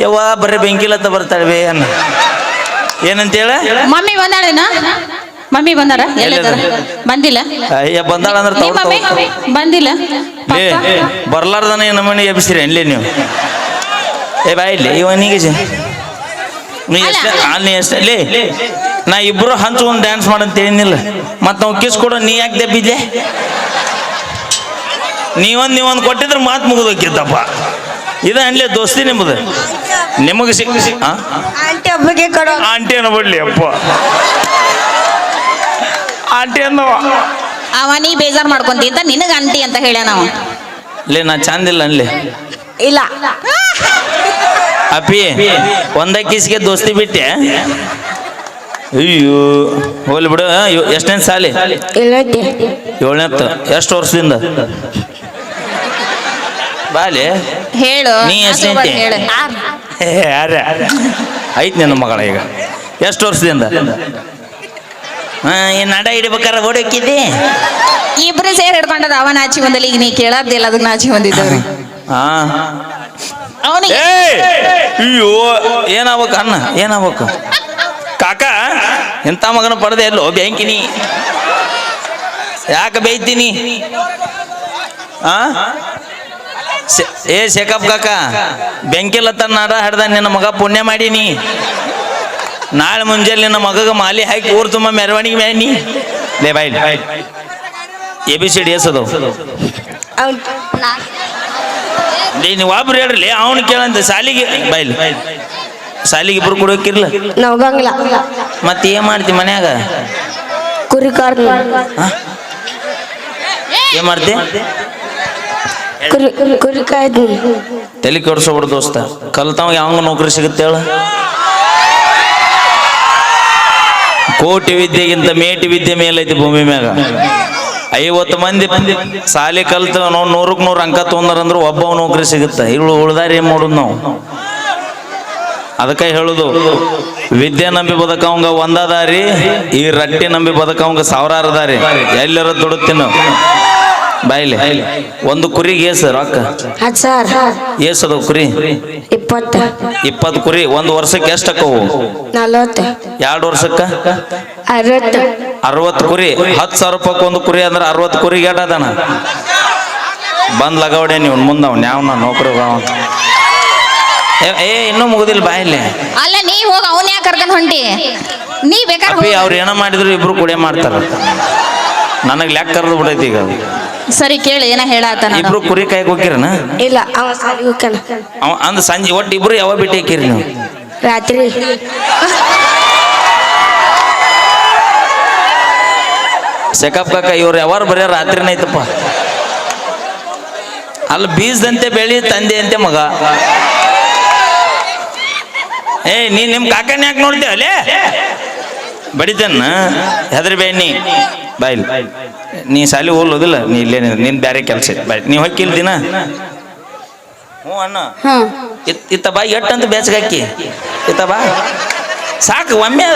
ಯವ್ವ ಬರ್ರಿ ಬೆಂಕಿಲತ್ತ ಬರ್ತಾಳೆ ಅನ್ನ ಏನಂತೇಳ ಮಮ್ಮಿ ಬಂದಾಳೇನ ಮಮ್ಮಿ ಬಂದಾರ ಎಲ್ಲಿದ್ದಾರ ಬಂದಿಲ್ಲ ಅಯ್ಯ ಬಂದಾಳ ಅಂದ್ರೆ ನಿಮ್ಮ ಮಮ್ಮಿ ಬಂದಿಲ್ಲ ಬರ್ಲಾರ್ದನ ನಮ್ಮನೆ ಎಬ್ಸಿರಿ ಅಲ್ಲೇ ನೀವು ಏ ಬಾ ಇಲ್ಲಿ ಇವನಿಗೆ ನೀ ಎಷ್ಟೇ ನಾ ಇಬ್ರು ಹಂಚ್ಕೊಂಡು ಡ್ಯಾನ್ಸ್ ಮಾಡಂತ ಏನಿಲ್ಲ ಮತ್ ನಾವು ಕಿಸ್ ಕೊಡೋ ನೀ ಯಾಕೆ ದಬ್ಬಿದ್ದೆ ನೀವೊಂದು ಕೊಟ್ಟಿದ್ರೆ ಮಾತು ಮುಗಿದೋಕಿತ್ತಪ್ಪ ಇದು ಅನ್ಲೇ ದೋಸ್ತಿ ನಿಮ್ಮದು ನಿಮಗೆ ಆಂಟಿ ಹಬ್ಬಕ್ಕೆ ಕೊಡೋ ಆಂಟಿ ಅನ್ನಬಿಡ್ಲಿ ಅಪ್ಪ ಆಂಟಿ ಅನ್ನವ ಅವ ನೀ ಬೇಜಾರ್ ಮಾಡ್ಕೊಂತಿದ್ದ ನಿನಗ ಆಂಟಿ ಅಂತ ಹೇಳ್ಯಾನ ಅವ ಲೇ ನಾ ಚಂದಿಲ್ಲ ಅನ್ಲಿ ಇಲ್ಲ ಅಪ್ಪಿ ಒಂದ ಕಿಸ್ಗೆ ದೋಸ್ತಿ ಬಿಟ್ಟೆ ಅಯ್ಯೋ ಹೋಗ್ಲಿ ಬಿಡು ಎಷ್ಟನೇ ಸಾಲಿ ಏಳನೇತ್ತು ಎಷ್ಟು ವರ್ಷದಿಂದ ಬಾಲಿ ಹೇಳು ನೀ ಎಷ್ಟನೇ ಹೇಳು ಯಾರ ಐತ್ ನನ್ನ ಮಗಳ ಈಗ ಎಷ್ಟು ವರ್ಷದಿಂದ ಈ ನಡ ಹಿಡಿಬೇಕಾರ ಓಡೋಕಿದ್ದೆ ಇಬ್ರು ಸೇರ್ ಹಿಡ್ಕೊಂಡದ ಅವ ನಾಚಿ ಬಂದಲ್ಲಿ ಈಗ ನೀ ಕೇಳದ್ದಿಲ್ಲ ಅದಕ್ಕೆ ನಾಚಿ ಬಂದಿದ್ದವ್ರಿ ಹಾ ಅವನಿಗೆ ಅಯ್ಯೋ ಏನಾಗ್ಬೇಕು ಅನ್ನ ಏನಾಗ್ಬೇಕು ಕಾಕ ಎಂತ ಮಗನ ಪಡೆದೆ ಎಲ್ಲೋ ಬ್ಯಾಂಕಿನಿ ಯಾಕೆ ಬೈತೀನಿ ಆ ಏ ಶೇಖಪ್ ಕಾಕ ಬೆಂಕಿಲತ್ತ ನಾಡ ಹಿಡ್ದ ನಿನ್ನ ಮಗ ಪುಣ್ಯ ಮಾಡೀನಿ ನಾಳೆ ಮುಂಜಾನೆ ನಿನ್ನ ಮಗಗ ಮಾಲಿ ಹಾಕಿ ಊರು ತುಂಬ ಮೆರವಣಿಗೆ ಮೇನಿ ಲೇ ಬಾಯ್ ABCD ಎಸದು ನೀವು ಒಬ್ರು ಹೇಳ್ರಿ ಅವನು ಕೇಳಂತ ಸಾಲಿಗೆ ಬಾಯ್ಲಿ ಸಾಲಿಗೆ ಇಬ್ರು ಕೊಡೋಕಿರ್ಲ ಹೋಗಂಗಿಲ್ಲ ಮತ್ತೆ ಏನ್ ಮಾಡ್ತಿ ಮನ್ಯಾಗ ಕುರಿ ಕಾರ್ ಏನ್ ಮಾಡ್ತಿ ಕುರಿ ಕಾಯ್ದು ತಲೆ ಕೆಡ್ಸೋಬಿಡು ದೋಸ್ತ ಕಲ್ತಾವ ಯಾವಂಗ ನೌಕರಿ ಸಿಗುತ್ತೆ ಹೇಳ ಕೋಟಿ ವಿದ್ಯೆಗಿಂತ ಮೇಟಿ ವಿದ್ಯೆ ಮೇಲೈತಿ ಭೂಮಿ ಮ್ಯಾಗ 50 ಮಂದಿ ಸಾಲಿ ಕಲ್ತ ನಾವು 100ಕ್ಕೆ 100 ಅಂಕ ತೊಂದ್ರಂದ್ರೆ ಒಬ್ಬ ನೌಕರಿ ಸಿಗುತ್ತೆ ಉಳ್ದಾರ ಏನ್ ಮಾಡೋದು ನಾವು ಅದಕ್ಕೆ ಹೇಳುದು ವಿದ್ಯೆ ನಂಬಿ ಬದುಕವಂಗ ಒಂದಾದಾರಿ ಈ ರಟ್ಟಿ ನಂಬಿ ಬದುಕವಂಗ ಸಾವಿರಾರು ದಾರಿ ಎಲ್ಲರ ದುಡುತ್ತೀನ ಬಾಯ್ಲಿ ಒಂದು ಕುರಿಗೆ ಏಸು ರೊಕ್ಕ ಏಸದ ಕುರಿ 20 ಕುರಿ ಒಂದು ವರ್ಷಕ್ಕೆ ಎಷ್ಟಕ್ಕವು 40 2 ವರ್ಷಕ್ಕ 60 ಕುರಿ 10,000 ರೂಪಾಯಿ ಒಂದು ಕುರಿ ಅಂದ್ರೆ 60 ಕುರಿಗೆ ಏಟದನ ಬಂದ್ ಲಗವಡೆ ನೀವು ಮುಂದವ್ ನ್ಯಾವ್ನ ನೌಕರಿ ಏ ಇನ್ನೂ ಮುಗುದಿಲ್ಲ ಬಾಯಿಲೆ ಅಲ್ಲ ನೀ ಹೋಗ ಅವನ್ ಯಾಕೆ ಕರ್ಕೊಂಡ್ ಹೊಂಟಿ ನೀ ಬೇಕಾದ್ರೆ ಅವ್ರು ಏನೋ ಮಾಡಿದ್ರು ಇಬ್ರು ಕುಡಿಯ ಮಾಡ್ತಾರ ನನಗ್ ಲೆಕ್ಕ ಕರ್ದು ಬಿಡೈತಿ ಈಗ ಸರಿ ಕೇಳಿ ಏನ ಹೇಳಾತನ ಇಬ್ರು ಕುರಿ ಕಾಯಕ್ ಹೋಗಿರನ ಇಲ್ಲ ಅವ ಸಾಲಿಗೆ ಹೋಗ್ಯಾನ ಅವ ಅಂದ್ ಸಂಜೆ ಒಟ್ಟು ಇಬ್ರು ಯಾವ ಬಿಟ್ಟು ಹಾಕಿರಿ ನೀವು ರಾತ್ರಿ ಶೇಖಪ್ ಕಾಕ ಇವ್ರು ಯಾವಾರು ಬರೀ ರಾತ್ರಿನ ಐತಪ್ಪ ಅಲ್ಲಿ ಬೀಜದಂತೆ ಬೆಳಿ ತಂದೆ ಅಂತೆ ಮಗ ಏ ನೀ ನಿಮ್ ಕಾಕನ ಯಾಕೆ ನೋಡ್ತೇವಲ್ಲೇ ಬಡಿತನ್ನ ಹೆದರಿ ಬೇನಿ ಬಾಯ್ಲಿ ನೀ ಸಾಲಿ ಹೋಗ್ಲೋದಿಲ್ಲ ನೀ ಇಲ್ಲೇ ನಿನ್ ಬೇರೆ ಕೆಲಸ ಬಾಯ್ ನೀ ಹೊಕ್ಕಿಲ್ ದಿನ ಹ್ಞೂ ಅಣ್ಣ ಇತ್ತ ಬಾ ಎಟ್ಟಂತ ಬೇಚಗಾಕಿ ಇತ್ತ ಬಾ ಸಾಕು ಒಮ್ಮೆ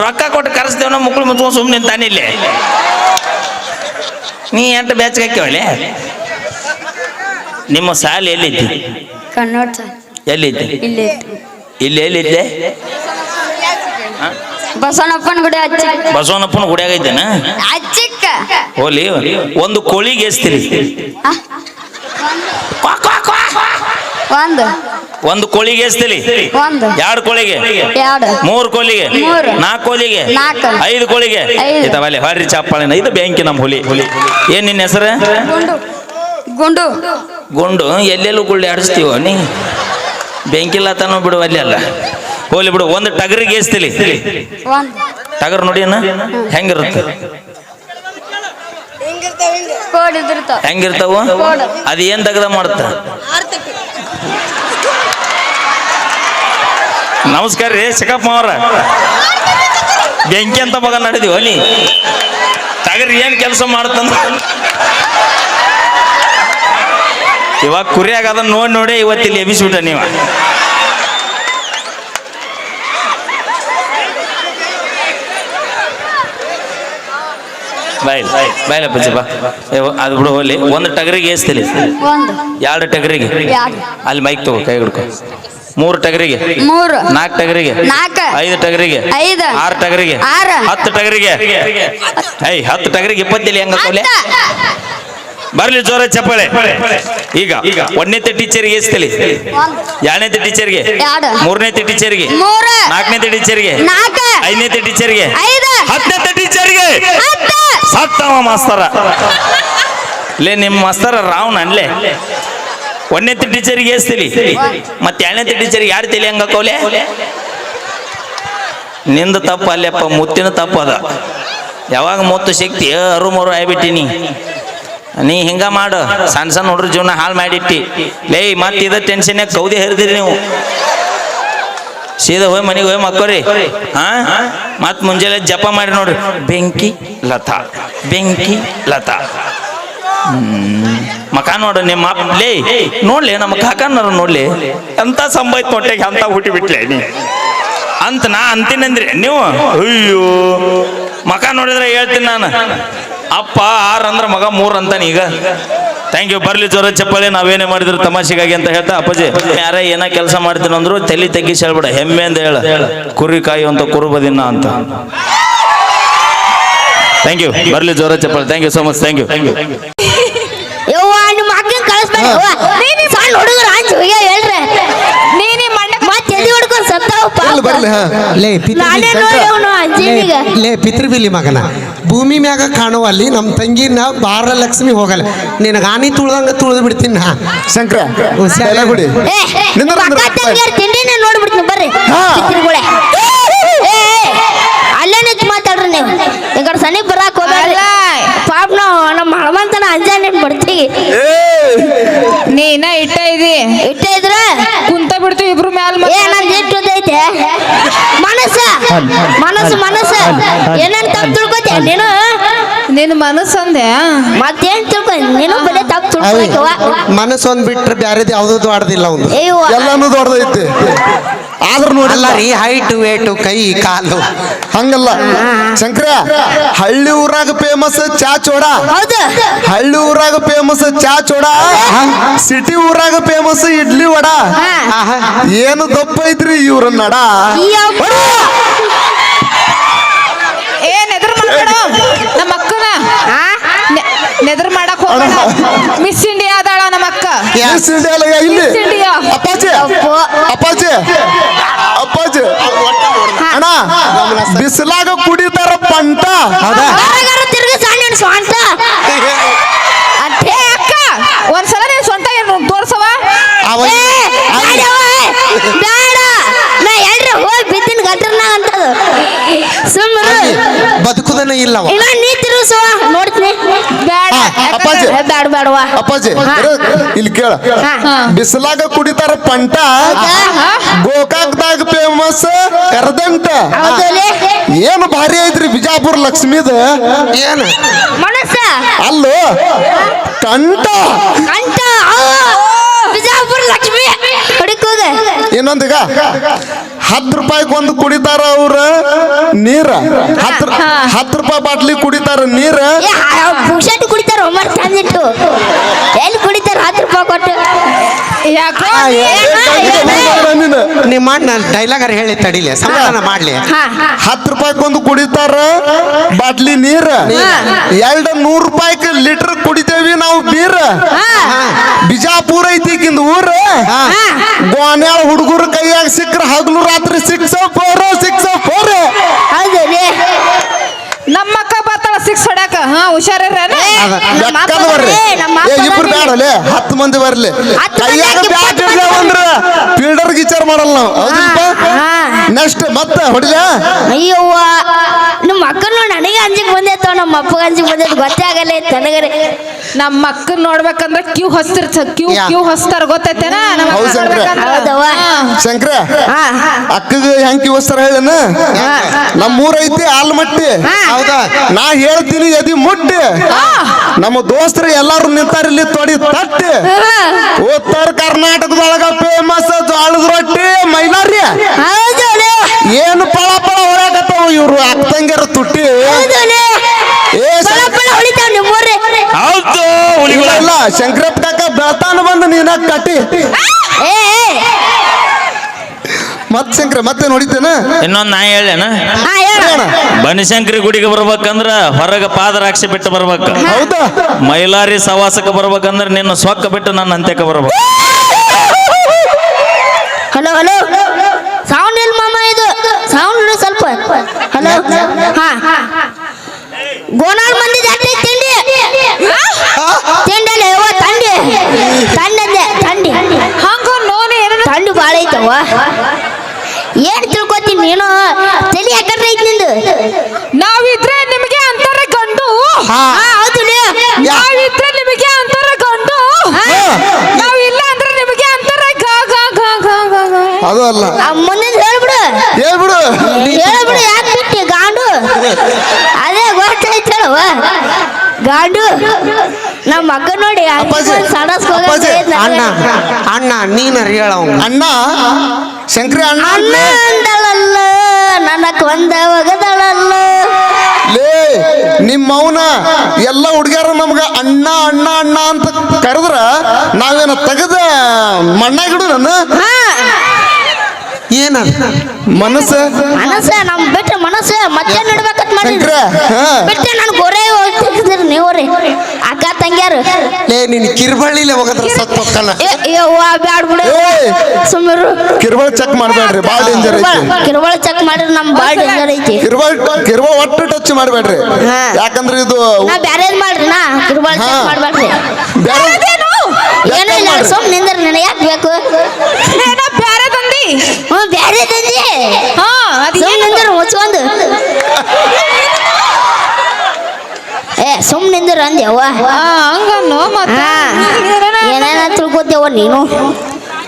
ರೊಕ್ಕ ಕೊಟ್ಟು ಕರೆಸ್ತೇವನ ಮುಕ್ಳು ಮುಚ್ಕೊಂಡು ಸುಮ್ಮನೆ ನಿಂತಾನೆ ಇಲ್ಲೇ ನೀ ಎಂಟು ಬೇಚಗಾಕ್ಯವಳೆ ನಿಮ್ಮ ಸಾಲಿ ಎಲ್ಲಿದ್ದಿ ಕನ್ನಡ ಎಲ್ಲಿದ್ದಿ ಇಲ್ಲಿ ಎಲ್ಲಿದ್ದೆ ಬಸವಣ್ಣಪ್ಪನ ಗುಡಿ ಬಸವಣ್ಣಪ್ಪನ ಗುಡಿಯಾಗೈತೇನ ಅಚ್ಚಿಕ್ಕ ಹೋಲಿ ಒಂದು ಕೋಳಿಗೆ ಎಸ್ತೀರಿ ಒಂದು ಕೋಳಿಗೆ ಎಸ್ತೀರಿ 2 ಕೋಳಿಗೆ 3 ಕೋಳಿಗೆ 4 ಕೋಳಿಗೆ 5 ಕೋಳಿಗೆ ಇತವಲ್ಲಿ ಹೊರ್ರಿ ಚಪ್ಪಾಳಿನ ಇದು ಬ್ಯಾಂಕಿ ನಮ್ಮ ಹುಲಿ ಏನ್ ನಿನ್ನ ಹೆಸರು ಗುಂಡು ಗುಂಡು ಎಲ್ಲೆಲ್ಲೂ ಗುಳ್ಳಿ ಆಡಿಸ್ತೀವ ನೀ ಬೆಂಕಿಲ್ಲತನೋ ಬಿಡು ಅಲ್ಲಿ ಅಲ್ಲ ಹೋಲಿ ಬಿಡು ಒಂದು ಟಗರಿಗೆ ಎಸ್ತೀಲಿ ಟಗರ್ ನೋಡಿ ಅಣ್ಣ ಹೆಂಗಿರುತ್ತೆ ಹೆಂಗಿರ್ತಾವ ಅದ ಏನ್ ತೆಗ್ದ ಮಾಡುತ್ತ ನಮಸ್ಕಾರ ರೀ ಶೇಖಪ್ಪ ಅವರ ಬೆಂಕಿ ಅಂತ ಮಗ ನಡೆದಿವ ನೀ ಟಗರ್ ಏನ್ ಕೆಲಸ ಮಾಡತ್ತಂದ ಇವಾಗ ಕುರಿಯಾಗ ಅದನ್ನ ನೋಡಿ ಇವತ್ತಿಲ್ಲಿ ಎಬಿಸ್ಬಿಟ್ಟ ನೀವ ಬಾಯ್ಲಪ್ಪ ಬಾ ಅದು ಬಿಡು ಹೋಗ್ಲಿ. ಒಂದು ಟಗರಿಗೆ ಏಸ್ತಿಲಿ? ಒಂದು 2 ಟಗರಿಗೆ. ಎರಡು ಅಲ್ಲಿ ಮೈಕ್ ತಗೋ, ಕೈ ಹಿಡ್ಕೊ. 3 ಟಗರಿಗೆ, 3 4 ಟಗರಿಗೆ, 4 5 ಟಗರಿಗೆ, 5 6 ಟಗರಿಗೆ, 6 10 ಟಗರಿಗೆ. 10 ಟಗರಿಗೆ 20 ಹೆಂಗ ಬರ್ಲಿ ಜೋರ ಚಪ್ಪಾಳೆ. ಈಗ 1ನೇ ಟೀಚರ್ಗೆ ಏಸ್ತಿಲಿ? 2ನೇ ಟೀಚರ್ಗೆ, 3ನೇ ಟೀಚರ್ಗೆ, 4ನೇ ಟೀಚರ್ಗೆ, 5ನೇ ಟೀಚರ್ಗೆ, 10ನೇ ಟೀಚರ್ಗೆ. ಸತ್ತವ ಮಾಸ್ತರ ಲೇ, ನಿಮ್ಮ ಮಾಸ್ತರ ರಾವ್ನ ಅನ್ಲೇ. 1ನೇ ಟೀಚರ್ಗೆ ಏಸ್ತಿಲಿ? ಮತ್ತೆ 2ನೇ ಟೀಚರ್ಗೆ ಯಾರು ತಲೆ ಹಂಗ ಹಾಕೋಲೆ? ನಿಂದ ತಪ್ಪ ಅಲ್ಲಪ್ಪ, ಮುತ್ತಿನ ತಪ್ಪ ಅದ. ಯಾವಾಗ ಮುತ್ತು ಶಕ್ತಿ ಅರುಮರು ಆಗ್ಬಿಟ್ಟಿನಿ. ನೀ ಹಿಂಗ ಮಾಡು, ಸಣ್ಣ ಸಣ್ಣ ಹುಡ್ರ ಜೀವನ ಹಾಳು ಮಾಡಿಟ್ಟಿ. ಲೇ ಮತ್ತೆ ಇದ ಟೆನ್ಷನ್ಯಾಗ ಕೌದಿ ಹರಿದಿರಿ ನೀವು. ಸೀದಾ ಹೋಗಿ ಮನೆಗೆ ಹೋಗಿ ಮಕ್ಕೋರಿ. ಮತ್ ಮುಂಜಾನೆ ಜಪ ಮಾಡಿ ನೋಡ್ರಿ, ಬೆಂಕಿ ಲತಾ, ಬೆಂಕಿ ಲತಾ. ಮಕ ನೋಡು ನಿಮ್ಮ ಲೇ, ನೋಡ್ಲಿ ನಮ್ಮ ಕಾಕಣ್ಣರು ನೋಡ್ಲಿ ಎಂತ ಸಂಭಾಯ್ತು ಹೊಟ್ಟೆಗೆ ಅಂತ ಹುಟ್ಟಿ ಬಿಟ್ಲೆ ನೀ ಅಂತ ನಾ ಅಂತೀನಂದ್ರಿ ನೀವು. ಅಯ್ಯೋ ಮಕ ನೋಡಿದ್ರೆ ಹೇಳ್ತೀನಿ ನಾನು. ಅಪ್ಪ 6 ಅಂದ್ರೆ ಮಗ 3 ಅಂತಾನೆ ಈಗ. Thank you. ಬರ್ಲಿ ಜೋರ ಚಪ್ಪಾಳೆ. ನಾವೇನೇ ಮಾಡಿದ್ರು ತಮಾಷೆಗಾಗಿ ಅಂತ ಹೇಳ್ತಾ, ಅಪ್ಪಾಜಿ ಯಾರ ಏನ ಕೆಲಸ ಮಾಡ್ತೀನಿ ಅಂದ್ರು ತಲೆ ತೆಗಿಸಿ ಹೇಳ್ಬೇಡ, ಹೆಮ್ಮೆ ಅಂತ ಹೇಳ. ಕುರಿ ಕಾಯುವಂತ ಕುರುಬದಿನ ಅಂತ. Thank you. ಬರ್ಲಿ ಜೋರ ಚಪ್ಪಾಳೆ. Thank you so much. Thank you. ಯವ್ವ ನಿಮ್ಮ ಅಕ್ಕನ ಕಳಿಸ್ಬೇಡಿ. ಸಣ್ಣ ಹುಡುಗರು ಅಂಚು ಹೇಳ್ರಿ. ನೀನಿ ಮಂಡಕ ಮತ್ತೆ ಎದಿ ಹುಡ್ಕೊಂಡು ಸತ್ತಾವಪ್ಪ. ಬರ್ಲಿ. ನಾನೇ ನೋಡಿ ಅವನು ಅಜ್ಜಿನಿಗೆ. ಲೇ ಪಿತೃಬಿಲಿ ಮಗನ, ಭೂಮಿ ಮ್ಯಾಗ ಕಾಣುವಲ್ಲಿ ನಮ್ಮ ತಂಗಿನ ಬಾರಲಕ್ಷ್ಮಿ ಹೋಗಲ್ಲ. ನಿನಗೆ ಆನಿ ತುಳ್ದಂಗ ತುಳಿದು ಬಿಡ್ತೀನಿ ನಾ. ಶಂಕರ ಹುಷಾರ್ ಬಿಡಿ. ಏ ನಿಮ್ಮ ಅಕ್ಕ ತಂಗಿಯರ್ ತಿಂಡಿನ ನೋಡ್ಬಿಡ್ತೀನಿ ಬರ್ರಿ. ಚಿತ್ರಗಳೇ ಅಲ್ಲೇ ನಿಂತು ಮಾತಾಡ್ರಿ ನೀವು. ಈ ಕಡೆ ಸನಿ ಬರಾಕ್ ಹೋಗಲ್ಲ. ಪಾಪ ನಾವು ನಮ್ಮ ಹನುಮಂತನ ಅಂಜಾನೆ ಬರ್ತೀವಿ. ನೀನ ಇಟ್ಟ ಇದಿ ಇಟ್ಟ ಇದ್ರ ಕುಂತ ಬಿಡ್ತು ಇಬ್ರು ಮ್ಯಾಲ. ಏ ನಂದು ಇಟ್ಟದೈತೆ ಮನಸ್ಸ ಮನಸ್ಸು ಮನಸ್ಸು. ಏನೇನ್ ತಪ್ಪು ತಿಳ್ಕೊತೀಯ ನೀನು? ನಿನ್ನ ಮನಸ್ಸು ಅಂದೆ. ಮತ್ತೇನ್ ತಿಳ್ಕೊ ನೀನು ಬರೀ ತಪ್ಪು ತಿಳ್ಕೊಬೇಕವ. ಮನಸ್ಸು ಒಂದ್ ಬಿಟ್ರೆ ಬ್ಯಾರೇದು ಯಾವ್ದು ಆಡದಿಲ್ಲ ಒಂದು. ಅಯ್ಯೋ ಎಲ್ಲಾನು ದೊಡ್ಡದೈತಿ. ಆದ್ರೂ ನೋಡಲ್ಲ ರೀ, ಹೈಟ್ ವೇಟು ಕೈ ಕಾಲು ಹಂಗಲ್ಲ. ಶಂಕರ ಹಳ್ಳಿ ಊರಾಗ ಫೇಮಸ್ ಚಾ ಚೋಡ. ಹೌದು. ಹಳ್ಳಿ ಊರಾಗ ಫೇಮಸ್ ಚಾ ಚೋಡ, ಸಿಟಿ ಊರಾಗ ಫೇಮಸ್ ಇಡ್ಲಿ ವಡ. ಏನು ದಪ್ಪ ಐತ್ರಿ ಇವ್ರ ನಡ. ಏನ್ ಎದುರು ಮಾಡ್ಬೇಡ ನಮ್ಮ ಅಕ್ಕನ. ನೆದ್ರ ಮಾಡಕ್ ಹೋಗೋಣ. ಮಿಸ್ ಇಂಡಿಯಾ ಅದಾಳ ನಮ್ಮ ಅಕ್ಕ. ಮಿಸ್ ಇಂಡಿಯಾ ಅಲ್ಲ ಇಲ್ಲಿ. Miss India. ಅಪ್ಪಾಜಿ ಅಪ್ಪಾಜಿ ಅಪ್ಪಾಜಿ ಅಣ್ಣ, ಬಿಸಿಲಾಗ ಕುಡಿತಾರ ಪಂಟ. ತಿರುಗಿ ಸಣ್ಣ ಸ್ವಂತ ಏ ಅಕ್ಕ, ಒಂದ್ಸಲ ನೀನ್ ಸ್ವಂತ ಏನು ತೋರ್ಸವ. ಬೇಡ ನಾ ಎಲ್ರಿ ಹೋಗಿ ಬಿದ್ದಿನ ಗದ್ರನ ಅಂತದು. ಸುಮ್ಮನೆ ಬದುಕುದನ ಇಲ್ಲವ. ಇಲ್ಲ ನೀ ತಿರುಗಿಸುವ ನೋಡ್ತೀನಿ. ಬೇಡ ಅಪ್ಪಾಜಿ ಬೇಡ ಬೇಡವಾ. ಅಪ್ಪಾಜಿ ಇಲ್ಲಿ ಕೇಳ. ಬಿಸಿಲಾಗ ಕುಡಿತಾರ ಪಂಟ, ಗೋಕಾಕ್ದಾಗ ಫೇಮಸ್ ಕರದಂಟ. ಏನು ಭಾರಿ ಐತ್ರಿ ಬಿಜಾಪುರ ಲಕ್ಷ್ಮೀದ. ಏನು ಮನಸ್ಸ ಅಲ್ಲೋ ಕಂಟ ಕಂಠ ಬಿಜಾಪುರ ಲಕ್ಷ್ಮಿ ಹುಡುಕೋಗ. ಇನ್ನೊಂದೀಗ 10 ರೂಪಾಯಿಗೆ ಒಂದು ಕುಡಿತಾರ ಅವ್ರ ನೀರ. 10 ರೂಪಾಯಿ ಬಾಟ್ಲಿ ಕುಡಿತಾರ ನೀರ. ಪುಷಟ್ ಕುಡಿತಾರ ಒಮ್ಮರ್ ತಂದಿಟ್ಟು. ಎಲ್ಲಿ ಕುಡಿತಾರ 10 ರೂಪಾಯಿ ಕೊಟ್ಟು? ಯಾಕೋ ನಿಮ್ಮ ನಾನು ಡೈಲಾಗರ್ ಹೇಳಿ ತಡಿಲಿ, ಸಮಾಧಾನ ಮಾಡ್ಲಿ. 10 ರೂಪಾಯಿಗೊಂದು ಕುಡಿತಾರ ಬಾಟ್ಲಿ ನೀರ. 100 ರೂಪಾಯಿಗೆ ಲೀಟರ್ ಕುಡಿತೇವಿ ನಾವು ಬೀರ. ಬಿಜಾಪುರ ಐತಿಕಿಂದ ಊರ. ಗೋನ್ಯಾಳ ಹುಡುಗರ ಕೈಯಾಗ ಸಿಕ್ಕ್ರ ಹಗಲು ರಾತ್ರಿ 6-4 ಹೌದು ನಮ್ಮ ಅಕ್ಕ ಬರ್ತಾಳ 6 ಹೊಡ್ಯಾಕ. ಹುಷಾರಿರ್ರ. ಇಬ್ರು ಬ್ಯಾಡಲೆ 10 ಮಂದಿ ಬರ್ಲಿ. ಕೈಯಾಗ ಬ್ಯಾಟ್ ಇರ್ಲೇವಂದ್ರ ಫೀಲ್ಡರ್ ವಿಚಾರ ಮಾಡಲ್ಲ ನಾವು. ಹೌದಿಲ್ಪ? ನೆಕ್ಸ್ಟ್ ಮತ್ತೆ ಹೊಡಿಲ. ಅಯ್ಯವ್ವ ನಮ್ಮ ಅಕ್ಕನ ನನಗೆ ಅಂಜಿಗೆ ಬಂದೈತವ, ನಮ್ಮ ಅಪ್ಪಗೆ ಅಂಜಿಗೆ ಬಂದೈತೆ ಗೊತ್ತೇ ಆಗಲ್ಲ ನನಗರೆ. ನಮ್ಮ ಅಕ್ಕನ್ ನೋಡ್ಬೇಕಂದ್ರ ಕ್ಯೂ ಹಸ್ತಾರ ಗೊತ್ತೈತೇನ? ಹೌದು ಶಂಕರ. ಶಂಕರ ಅಕ್ಕಗ ಹೆಂಗ್ ಕಿವಸ್ತಾರ ಹೇಳನ. ನಮ್ಮೂರ ಐತಿ ಆಲ್ಮಟ್ಟಿ. ಹೌದಾ? ನಾ ಹೇಳ್ತೀನಿ ಎದಿ ಮುಟ್ಟಿ. ನಮ್ಮ ದೋಸ್ತರು ಎಲ್ಲಾರು ನಿಂತಾರ ಇಲ್ಲಿ ತೊಡಿ ತಟ್ಟಿ. ಉತ್ತರ ಕರ್ನಾಟಕದೊಳಗ ಫೇಮಸ್ ಜೋಳದ ರೊಟ್ಟಿ ಮೈಲಾರಿ. ಏನು ಪಳ ಪಳ ಹೊರಗತ್ತವ ಇವ್ರು ಅಕ್ಕಂಗ್ಯಾರ ತುಟ್ಟಿ. ಏ ಶಂಕರಪ್ಪ ಕಾಕ ಬೆಳತಾನ ಬಂದು ನೀನ ಕಟ್ಟಿ ಏ ಮತ್ ಶಂಕರ ಮತ್ತೆ ನೋಡಿತೇನ ಇನ್ನೊಂದು ನಾ ಹೇಳೇನ ಹಾ ಹೇಳ ಬನಶಂಕರಿ ಗುಡಿಗೆ ಬರ್ಬೇಕಂದ್ರ ಹೊರಗೆ ಪಾದರಾಕ್ಷಿ ಬಿಟ್ಟು ಬರ್ಬೇಕು. ಹೌದಾ ಮೈಲಾರಿ ಸವಾಸಕ್ಕೆ ಬರ್ಬೇಕಂದ್ರ ನಿನ್ನ ಸೊಕ್ಕ ಬಿಟ್ಟು ನನ್ನ ಅಂತ್ಯಕ್ಕೆ ಬರ್ಬೇಕು. ಹಲೋ ಹಲೋ ಸೌಂಡ್ ಇಲ್ಲ ಮಾಮ ಇದು ಸೌಂಡ್ ಇಡು ಸ್ವಲ್ಪ ಹಲೋ ಹಾ ಗೋನಾಳ್ ಮಂದಿ ಜಾತ್ರೆ ತಿಂಡಿ ತಿಂಡಲ್ಲ ಯವ್ವ ತಂಡಿ ತಂಡಂದೆ ತಂಡಿ ಹಂಗ ನೋನಿ ತಂಡು ಭಾಳ ಐತವ್ವ ಏನ್ ತಿಳ್ಕೊತೀನಿ ನೀನು ತಲೆ ಯಾಕಂದ್ರೆ ಐತಿ ನಿಂದು ನಾವಿದ್ರೆ ನಿಮಗೆ ಅಂತಾರ ಗಂಡು ಹಾ ಹೌದು ನಾವಿದ್ರೆ ನಿಮಗೆ ಅಂತಾರ ಗಂಡು ನಾವಿಲ್ಲ ಅಂದ್ರೆ ನಿಮಗೆ ಅಂತಾರ ಗ ಗ ಗ ಗ ಗ ಗ. ಅದು ಅಲ್ಲ ಮುಂದೆ ಹೇಳ್ಬಿಡು ಹೇಳ್ಬಿಡು ಹೇಳ್ಬಿಡು ಯಾಕೆ ಬಿಟ್ಟಿ ಗಾಂಡು ಅದೇ ಗೊತ್ತಾಯ್ತಳವ ಗಾಂಡು ನಮ್ಮ ಮಕ್ಕ ನೋಡಿ ಅಪ್ಪಾಜಿ, ಅಪ್ಪಾಜಿ, ಅಣ್ಣ ಅಣ್ಣ ನೀನರ ಹೇಳ ಅಣ್ಣ ಶಂಕರಿ ಅಣ್ಣ ಅಣ್ಣ ಅಂದಳಲ್ಲ ನನ್ನ ಕೊಂದ ಒಗದಳಲ್ಲ ಲೇ ನಿಮ್ಮ ಮೌನ ಎಲ್ಲ ಹುಡುಗ್ಯಾರ ನಮ್ಗ ಅಣ್ಣ ಅಣ್ಣ ಅಣ್ಣ ಅಂತ ಕರೆದ್ರ ನಾವೇನ ತೆಗದ ಮಣ್ಣಾಗಿಡು ನನ್ನ ಹಾ ಏನ ಮನಸ್ಸ ಮನಸ್ಸ ನಮ್ ಬಿಟ್ಟ ಮನಸ್ಸ ಮತ್ತೆ ನಡ್ಬೇಕಂತ ಮಾಡಿದ್ರು ಶಂಕರ ಹಾ ಬಿಟ್ಟೆ ನಾನು ಗೊರೆ ಹೋಗ್ತಿದ್ರು ನೀವ್ರಿ ಅಕ್ಕ ತಂಗ್ಯಾರು ಲೇ ನೀನ್ ಕಿರ್ಬಳ್ಳಿಲೆ ಹೋಗದ್ರ ಸತ್ ಹೊಕ್ಕನ ಯವ್ವ ಬ್ಯಾಡ್ ಬಿಡು ಏಯ್! ಸುಮ್ಮರು ಕಿರ್ಬಳ ಚೆಕ್ ಮಾಡ್ಬೇಡ್ರಿ ಬಾಳ ಡೇಂಜರ್ ಐತಿ ಕಿರುಬಳ ಚೆಕ್ ಮಾಡಿದ್ರೆ ನಮ್ ಬಾಳ ಡೇಂಜರ್ ಐತಿ ಕಿರ್ಬಳ ಒಟ್ಟು ಟಚ್ ಮಾಡ್ಬೇಡ್ರಿ ಹಾ. ಯಾಕಂದ್ರೆ ಇದು ನಾ ಬ್ಯಾರೇದ್ ಮಾಡ್ರಿ ನಾ ಕಿರುಬಳ ಹಾ. ಚೆಕ್ ಮಾಡ್ಬೇಡ್ರಿ ಬ್ಯಾರೆ- ಏನೋ ಇಲ್ಲ ಸುಮ್ ನಿಂದ್ರ ನನಗೆ ಯಾಕೆ ಬೇಕು ಏನೋ ಬ್ಯಾರೆ ತಂದಿ ಹ್ಞೂ ಬ್ಯಾರೆ ತಂದಿ ಹಾ ಅದು ಸುಮ್ ನಿಂದ್ರ ಮುಚ್ಕೊಂಡು ಏ ಸುಮ್ ನಿಂದ್ರ ಅಂದ್ಯವ್ವ ಹಂಗನ್ನು ಮತ್ತೆ ಹಾ ಏನೇನ ತಿಳ್ಕೊತೇವ ನೀನು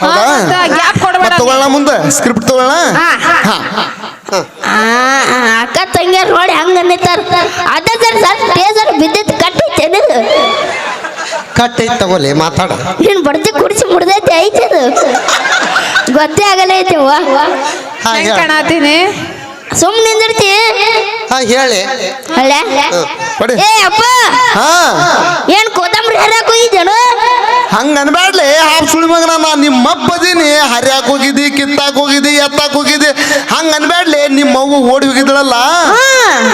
ಹೌದಾ? ಗ್ಯಾಪ್ ಕೊಡಬೇಡ ಮತ್ತ್ ತಗೊಳ್ಳೋಣ ಮುಂದೆ ಸ್ಕ್ರಿಪ್ಟ್ ತಗೊಳ್ಳೋಣ ಹಾ ಹಾ ಅಕ್ಕ ತಂಗಿಯರ್ ನೋಡಿ ಹಂಗ ನಿಂತಾರ ಅದ ಸರ್ ಟೇಸರ್ ಬಿದ್ದಿತ್ತು ಕಟ್ಟೈತೇನು ಕಟ್ಟೈತ್ ತಗೋಲೆ ಮಾತಾಡ ನೀನ್ ಬಡ್ತಿ ಕುಡಿಸಿ ಮುಡ್ದೈತೆ ಐತೆ ಅದು ಗೊತ್ತೇ ಆಗಲ್ಲ ಐತೆವ್ವ ಹಾ ಹೆಂಗ್ ಹೇಳ ಕಾಣತೀನಿ ಸುಮ್ ನಿಂದಿರ್ತಿ ಹಾ ಹೇಳಿ ಅಲ್ಲ ಕೊಡಿ. ಏ ಅಪ್ಪ ಹಾ ಏನ್ ಕೊತ್ತಂಬರಿ ಹರಿಯಾಕ ಹೋಗಿದ್ದೇನು ಹಂಗ ಅನ್ಬ್ಯಾಡ್ಲಿ ಹಾಫ್ ಸುಳಿ ಮಗನ ನಾ ನಿಮ್ಮ ಅಪ್ಪದೀನಿ ಹರಿಯಾಕ್ ಹೋಗಿದ್ದಿ ಕಿತ್ತಾಕ್ ಹೋಗಿದ್ದಿ ಎತ್ತಾಕ್ ಹೋಗಿದ್ದಿ ಹಂಗ ಅನ್ಬ್ಯಾಡ್ಲಿ ನಿಮ್ಮ ಅವ್ವ ಓಡಿ ಹೋಗಿದ್ಳಲ್ಲ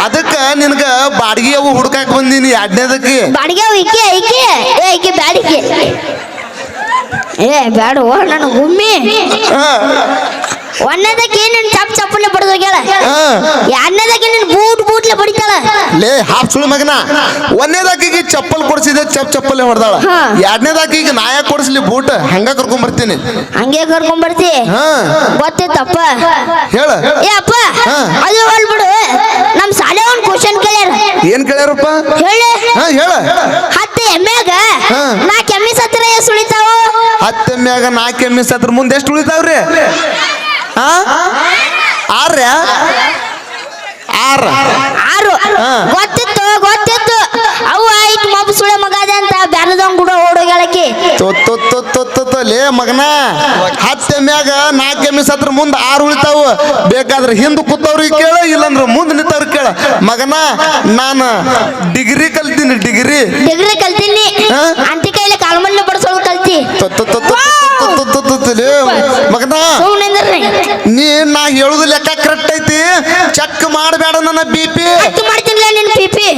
ಅದಕ್ಕ ನಿನಗ ಬಾಡಿಗೆ ಅವು ಹುಡ್ಕಾಕ್ ಬಂದೀನಿ ಎರಡನೇದಕ್ಕೆ ಬಾಡಿಗೆ ಇಕ್ಕೆ ಐಕೆ ಏ ಐಕೆ ಬ್ಯಾಡಿಗೆ ಏ ಬ್ಯಾಡವ್ವ ನನ್ನ ಗುಮ್ಮಿ ಒಂದನೇದಕ್ಕೆ ನೀನ್ ಚಪ್ ಚಪ್ಪಲೆ ಬಡ್ದು ಹೋಗ್ಯಾಳ ಎರಡನೇದಕ್ಕೆ ನೀನ್ ಬೂಟ್ಲೆ ಬಡಿತಾಳ ಲೇ ಹಾಫ್ ಸುಳಿ ಮಗನ ಒಂದನೇದಾಕಿಗೆ ಚಪ್ಪಲ್ ಕೊಡ್ಸಿದೆ ಚಪ್ಪಲೆ ಹೊಡೆದಾಳ ಹಾ. ಎರಡನೇದಾಕಿಗೆ ನಾಯ ಕೊಡಿಸ್ಲಿ ಬೂಟ್ ಹಂಗ ಕರ್ಕೊಂಡ್ ಬರ್ತೀನಿ ಹಂಗೆ ಕರ್ಕೊಂಡ್ ಬರ್ತಿ ಹಾ ಗೊತ್ತೈತಪ್ಪ ಹೇಳ ಏ ಅಪ್ಪ ಹಾ. ಅದು ಹೇಳ್ಬಿಡು ನಮ್ ಶಾಲೆ ಒಂದ್ ಕ್ವಶನ್ ಕೇಳ್ಯಾರ ಏನ್ ಕೇಳ್ಯಾರಪ್ಪ ಹೇಳಿ ಹಾ ಹೇಳ 10 ಎಮ್ಮ್ಯಾಗ ಹಾ. 4 ಎಮ್ಮಿ ಸತ್ರ ಎಷ್ಟು ಉಳಿತಾವ 10 ಎಮ್ಮ್ಯಾಗ 4 ಎಮ್ಮಿ ಸತ್ರ ಮುಂದೆ ಎಷ್ಟು ಉಳಿತಾವ್ರಿ ಹಾ 6 ಆರು ಹಾ. ಗೊತ್ತಿತ್ತು ಅವು ಆಯ್ತು ಮಬ್ಬ ಸುಳೆ ಮಗ ಅದ ಅಂತ ಬ್ಯಾರದವ್ ಕೂಡ ಓಡೋಗ್ಯಾಳಕಿ ಲೇ ಮಗನ 10 ಎಮ್ಮ್ಯಾಗ 4 ಎಮ್ಮಿ ಸತ್ರ ಮುಂದೆ 6 ಉಳಿತಾವ ಬೇಕಾದ್ರೆ ಹಿಂದ್ ಕೂತವ್ರಿಗೆ ಕೇಳ ಇಲ್ಲಂದ್ರ ಮುಂದೆ ನಿಂತವ್ರಿಗೆ ಕೇಳ ಮಗನ ನಾನು ಡಿಗ್ರಿ ಕಲ್ತೀನಿ ಡಿಗ್ರಿ ಕಲ್ತೀನಿ ಹಾ? ಅಂತಿ ಕೈಲಿ ಕಾಲ್ಮಲ್ಲ ಬಡ್ಸೋಳು ಕಲ್ತಿ ಮಗನ ಸುಮ್ಮನೆ ನಾ ಹೇಳುದು ಲೆಕ್ಕ ಕರೆಕ್ಟ್ ಐತಿ ಚೆಕ್ ಮಾಡಬೇಡ ನನ್ನ ಬಿ.ಪಿ ಮಾಡ್ತಿನ್ಲ ನಿನ್ ಪಿಪಿ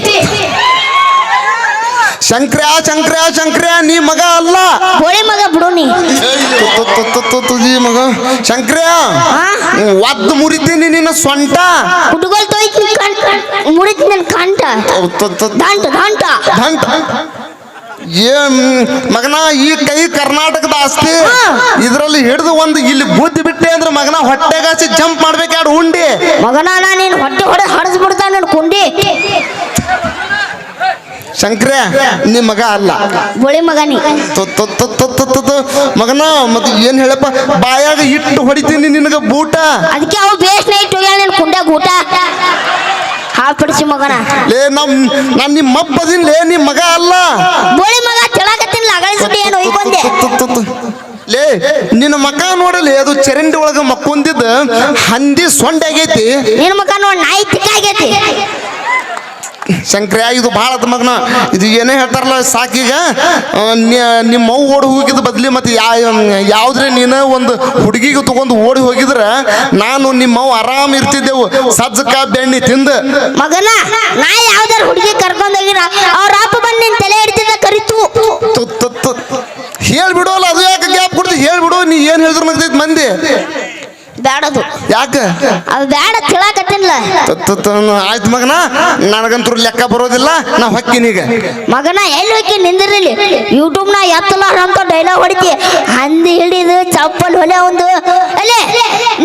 ಶಂಕ್ರ್ಯಾ ನೀ ಮಗ ಅಲ್ಲ ಗೋಳಿ ಮಗ ಬಿಡು ನೀ ಈ ಮಗ ಶಂಕ್ರ್ಯಾ ಒದ್ದು ಮುರಿತೀನಿ ನಿನ್ನ ಸೊಂಟ ಹುಡುಗಲ್ ತೊಯ್ತು ಮುಡಿತ್ ನನ್ ಕಂಠ ದಂಟ ದಂಟ ಏನ್ ಮಗನ ಈ ಕೈ ಕರ್ನಾಟಕದ ಆಸ್ತಿ ಇದ್ರಲ್ಲಿ ಹಿಡಿದು ಒಂದು ಇಲ್ಲಿ ಬುದ್ಧಿ ಬಿಟ್ಟೆ ಅಂದ್ರೆ ಮಗನ ಹೊಟ್ಟೆಗಾಸಿ ಜಂಪ್ ಮಾಡ್ಬೇಕಾಡು ಉಂಡಿ ಮಗನ ನೀನ್ ಹೊಟ್ಟೆ ಹೊಡೆ ಹಡಸ್ಬಿಡ್ತಾನ ನನ್ ಕುಂಡಿ ಶಂಕ್ರ್ಯಾ ನಿಮ್ ಮಗ ಅಲ್ಲ ಗೋಳಿ ಮಗ ನೀ ಮಗನ ಮತ್ತೆ ಏನ್ ಹೇಳಪ್ಪ ಬಾಯಾಗ ಇಟ್ಟು ಹೊಡಿತೀನಿ ನಿನಗ ಬೂಟ ಅದಕ್ಕೆ ಅವು ಬೇಸ್ ನೈಟ್ ಹೋಗ್ಯಾಳ ನಿನ್ ಕುಂಡ್ಯಾಗ ಊಟ ಹಾಪಿಡಿಸಿ ಮಗನ ಲೇ ನಾನ್ ನಿಮ್ಮ ಅಪ್ಪದಿನ್ ಲೇ ನಿಮ್ ಮಗ ಅಲ್ಲ ಗೋಳಿ ಮಗ ತೆಳಕತ್ತಿನ ಅಗಳಿಸ್ಬಿಟ್ಟು ಏನು ಒಯ್ಕೊಂಡೆ ಲೇ ನಿನ್ನ ಮಗ ನೋಡಲಿ ಅದು ಚರಂಡಿ ಒಳಗ ಮಕ್ಕೊಂದಿದ್ದ ಹಂದಿ ಸೊಂಡೆ ಆಗೈತಿ ನಿನ್ ಮಗ ನೋಡ್ ನಾಯಿ ತಿಕ್ಕ ಆಗೈತಿ ಶಂಕ್ರಿಯ ಇದು ಭಾಳ ಆತ ಮಗನ ಇದು ಏನೇ ಹೇಳ್ತಾರಲ್ಲ ಸಾಕೀಗ ನಿಮ್ಮ ಅವು ಓಡಿ ಹೋಗಿದ್ದು ಬದ್ಲಿ ಮತ್ತೆ ಯಾವ್ದ್ರೆ ನೀನು ಒಂದು ಹುಡುಗಿಗೆ ತಗೊಂಡು ಓಡಿ ಹೋಗಿದ್ರೆ ನಾನು ನಿಮ್ಮವು ಆರಾಮ್ ಇರ್ತಿದ್ದೆವು ಸಜ್ಜಕ ಬೆಣ್ಣಿ ತಿಂದು ಮಗನ ನಾ ಯಾವ್ದಾರ ಹುಡುಗಿ ಕರ್ಕೊಂಡೋಗಿರ ಅವ್ರ ಅಪ್ಪ ಬಂದು ನಿನ್ ತಲೆ ಹಿಡ್ತಿದ್ದ ಕರಿತು ಹೇಳ್ಬಿಡೋಲ್ಲ ಅದು ಯಾಕೆ ಗ್ಯಾಪ್ ಕೊಡ್ತಿ ಹೇಳ್ಬಿಡು ನೀ ಏನ್ ಹೇಳಿದ್ರು ನಗ್ತೈತಿ ಮಂದಿ ಬ್ಯಾಡದು ಯಾಕೆ ಅದು ಬ್ಯಾಡ ತಿಳಾಕತ್ತಿನ್ಲ ಆಯ್ತು ಮಗನ ನನಗಂತೂ ಲೆಕ್ಕ ಬರೋದಿಲ್ಲ ನಾ ಹೊಕ್ಕಿನೀಗ ಮಗನ ಎಲ್ಲಿ ಹೋಗಿ ನಿಂದಿರಲಿ ಯೂಟ್ಯೂಬ್ ನ ಎತ್ತಲ ಅಂತ ಡೈಲಾಗ್ ಹೊಡಿತಿ ಹಂದಿ ಹಿಡಿದು ಚಪ್ಪಲ್ ಹೊಲೆ ಒಂದು ಅಲ್ಲೇ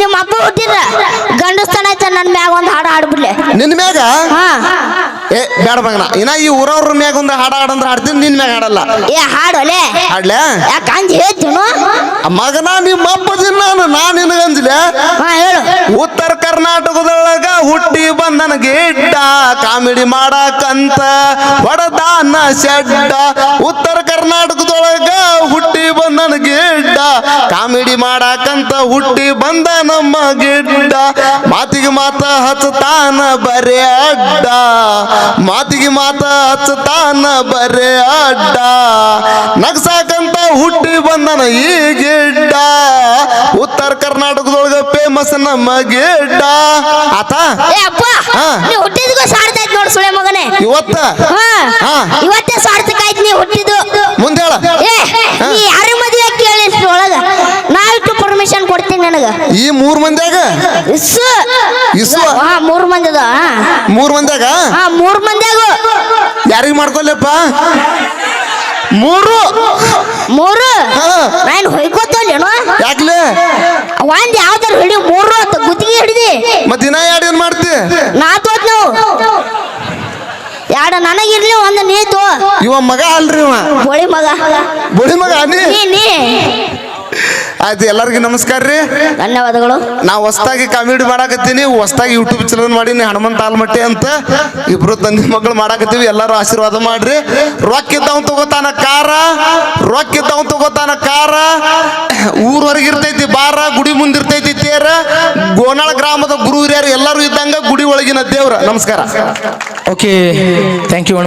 ನಿಮ್ಮ ಅಪ್ಪ ಹುಟ್ಟಿದ್ರ ಗಂಡಸ್ತಾನ ಆಯ್ತ ನನ್ನ ಮ್ಯಾಗ ಒಂದು ಹಾಡು ಹಾಡ್ಬಿಡ್ಲೆ ನಿನ್ನ ಮ್ಯಾಗ ಹಾ ಏ ಬೇಡ ಮಗನ ಇನ್ನ ಈ ಊರವ್ರ ಮ್ಯಾಗ ಒಂದು ಹಾಡ ಹಾಡಂದ್ರೆ ಹಾಡ್ತೀನಿ ನಿನ್ ಮ್ಯಾಗ ಹಾಡಲ್ಲ ಏ ಹಾಡು ಅಲ್ಲೇ ಹಾಡ್ಲ ಯಾಕ ಅಂಜಿ ಹೇಳ್ತೀನು ಮಗನ ನಿಮ್ಮ ಅಪ್ಪದಿನ ನಾನು ನಿನಗಂಜಲೆ ಹಾ ಹೇಳು ಉತ್ತರ ಕರ್ನಾಟಕದೊಳಗ ಹುಟ್ಟಿ ಬಂದನ ಗಿಡ್ಡ ಕಾಮಿಡಿ ಮಾಡಕಂತ ಹೊಡದಾನ ಶೆಡ್ಡ ಉತ್ತರ ಕರ್ನಾಟಕದೊಳಗ ಹುಟ್ಟಿ ಬಂದನ ಗಿಡ್ಡ ಕಾಮಿಡಿ ಮಾಡಕಂತ ಹುಟ್ಟಿ ಬಂದ ನಮ್ಮ ಗಿಡ್ಡ ಮಾತಿಗೆ ಮಾತ ಹಚ್ಚತಾನ ಬರೇ ಅಡ್ಡ ಮಾತಿಗೆ ಮಾತ ಹಚ್ಚತಾನ ಬರೇ ಅಡ್ಡ ನಗ್ಸಾಕಂತ ಹುಟ್ಟಿ ಬಂದನ ಈ ಗಿಡ್ಡ ಉತ್ತರ ಕರ್ನಾಟಕದೊಳಗ ಫೇಮಸ್ ನಮ್ಮ ಗಿಡ್ಡ ಆತ ಏ ಅಪ್ಪ ನೀ ಹುಟ್ಟಿದ್ಗೂ ಸಾರ್ಥಕ ಆಯ್ತು ನೋಡು ಸುಳೆ ಮಗನೇ ಇವತ್ತ ಹಾ ಇವತ್ತೇ ಸಾರ್ಥಕ ಆಯ್ತು ನೀ ಹುಟ್ಟಿದ್ದು ಮುಂದೆ ಹೇಳ ಏ ನೀ ಯಾರ ಮದುವೆ ಕೇಳಿ ಒಳಗ ನಾವಿಟ್ಟು ಪರ್ಮಿಷನ್ ಕೊಡ್ತೀನಿ ನನಗ ಈ 3 ಮಂದಿಯಾಗ ಇಸ್ಸು ಹಾ 3 ಮಂದಿದ 3 ಮಂದಿಯಾಗ ಹಾ 3 ಮಂದಿಯಾಗ ಯಾರಿಗ ಮಾಡ್ಕೊಲ್ಲಪ್ಪ 3 ನಾನು ಹೊಯ್ಕೋತಲ್ಲೇನು ಯಾಕ್ಲೆ ಒಂದ್ ಯಾವ್ದಾರು ಹಿಡಿ 3 ಅಂತ ಗುತ್ತಿಗೆ ಹಿಡಿದಿ ಮತ್ ದಿನ ಎರಡು ಏನ್ ಮಾಡ್ತಿ ನಾ ತೋತ್ ನಾವು ಯಾಡ ನನಗಿರ್ಲಿ ಒಂದು ನೀತು ಇವ ಮಗ ಅಲ್ರಿ ಇವ ಬೋಳಿ ಮಗ ನೀ ಆಯ್ತು ಎಲ್ಲರಿಗೂ ನಮಸ್ಕಾರ ರೀ ಧನ್ಯವಾದಗಳು ನಾವು ಹೊಸ್ದಾಗಿ ಕಾಮಿಡಿ ಮಾಡಾಕತ್ತೀನಿ ಹೊಸ್ದಾಗಿ ಯೂಟ್ಯೂಬ್ ಚಾನಲ್ ಮಾಡೀನಿ ಹನುಮಂತ ಆಲ್ಮಟ್ಟಿ ಅಂತ ಇಬ್ರು ತಂದೆ ಮಕ್ಕಳು ಮಾಡಾಕತ್ತೀವಿ ಎಲ್ಲರೂ ಆಶೀರ್ವಾದ ಮಾಡ್ರಿ ರೊಕ್ಕ ಇದ್ದವ್ ತಗೋತಾನ ಕಾರ ಊರವರೆಗೆ ಇರ್ತೈತಿ ಬಾರ ಗುಡಿ ಮುಂದಿರ್ತೈತಿ ತೇರ ಗೋನಾಳ ಗ್ರಾಮದ ಗುರು ಹಿರಿಯರು ಎಲ್ಲರೂ ಇದ್ದಂಗ ಗುಡಿ ಒಳಗಿನ ದೇವ್ರ ನಮಸ್ಕಾರ ಓಕೆ ಥ್ಯಾಂಕ್ ಯು